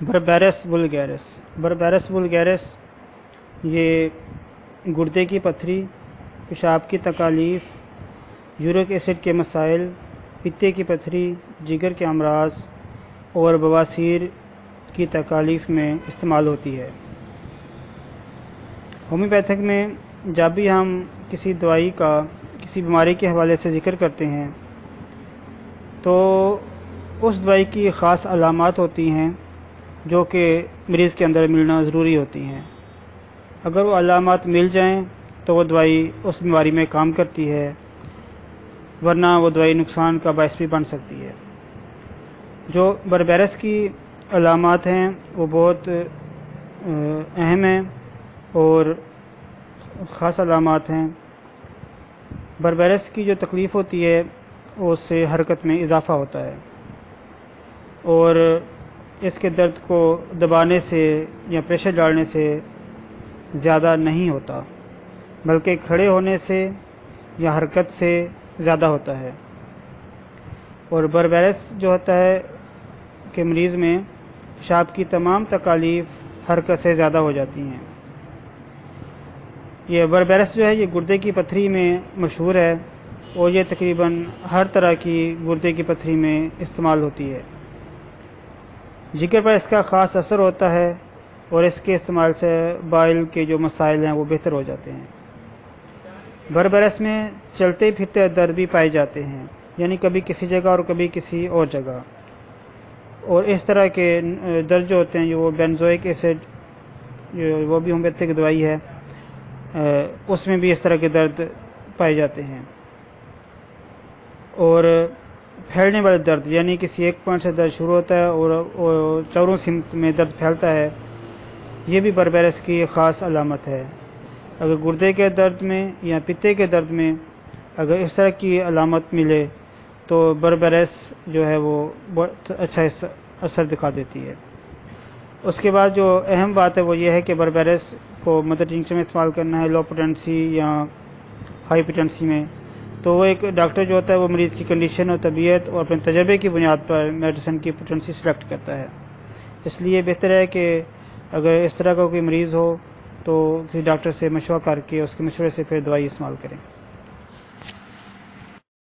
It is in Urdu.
بربیرس وulgaris یہ گردے کی پتھری، پیشاب کی تکالیف، یورک ایسڈ کے مسائل، پتے کی پتھری، جگر کے امراض اور بواسیر کی تکالیف میں استعمال ہوتی ہے۔ ہومیوپیتھک میں جب بھی ہم کسی دوائی کا کسی بیماری کے حوالے سے ذکر کرتے ہیں تو اس دوائی کی خاص علامات ہوتی ہیں جو کہ مریض کے اندر ملنا ضروری ہوتی ہیں۔ اگر وہ علامات مل جائیں تو وہ دوائی اس بیماری میں کام کرتی ہے، ورنہ وہ دوائی نقصان کا باعث بھی بن سکتی ہے۔ جو بربیرس کی علامات ہیں وہ بہت اہم ہیں اور خاص علامات ہیں۔ بربیرس کی جو تکلیف ہوتی ہے اس سے حرکت میں اضافہ ہوتا ہے اور اس کے درد کو دبانے سے یا پریشر ڈالنے سے زیادہ نہیں ہوتا، بلکہ کھڑے ہونے سے یا حرکت سے زیادہ ہوتا ہے۔ اور بربیرس جو ہوتا ہے کہ مریض میں پیشاب کی تمام تکالیف حرکت سے زیادہ ہو جاتی ہیں۔ یہ بربیرس جو ہے یہ گردے کی پتھری میں مشہور ہے اور یہ تقریباً ہر طرح کی گردے کی پتھری میں استعمال ہوتی ہے۔ جگر پر اس کا خاص اثر ہوتا ہے اور اس کے استعمال سے بائل کے جو مسائل ہیں وہ بہتر ہو جاتے ہیں۔ بربیرس میں چلتے پھرتے درد بھی پائے جاتے ہیں، یعنی کبھی کسی جگہ اور کبھی کسی اور جگہ، اور اس طرح کے درد جو ہوتے ہیں وہ بینزوئک ایسڈ وہ بھی ہومیوپیتھک دوائی ہے، اس میں بھی اس طرح کے درد پائے جاتے ہیں۔ اور پھیلنے والے درد، یعنی کسی ایک پوائنٹ سے درد شروع ہوتا ہے اور چاروں سمت میں درد پھیلتا ہے، یہ بھی بربیرس کی خاص علامت ہے۔ اگر گردے کے درد میں یا پتے کے درد میں اگر اس طرح کی علامت ملے تو بربیرس جو ہے وہ بہت اچھا اثر دکھا دیتی ہے۔ اس کے بعد جو اہم بات ہے وہ یہ ہے کہ بربیرس کو مدر ٹنکچر میں استعمال کرنا ہے لو پوٹینسی یا ہائی پوٹینسی میں، تو وہ ایک ڈاکٹر جو ہوتا ہے وہ مریض کی کنڈیشن اور طبیعت اور اپنے تجربے کی بنیاد پر میڈیسن کی پوٹینسی سلیکٹ کرتا ہے۔ اس لیے بہتر ہے کہ اگر اس طرح کا کوئی مریض ہو تو کسی ڈاکٹر سے مشورہ کر کے اس کے مشورے سے پھر دوائی استعمال کریں۔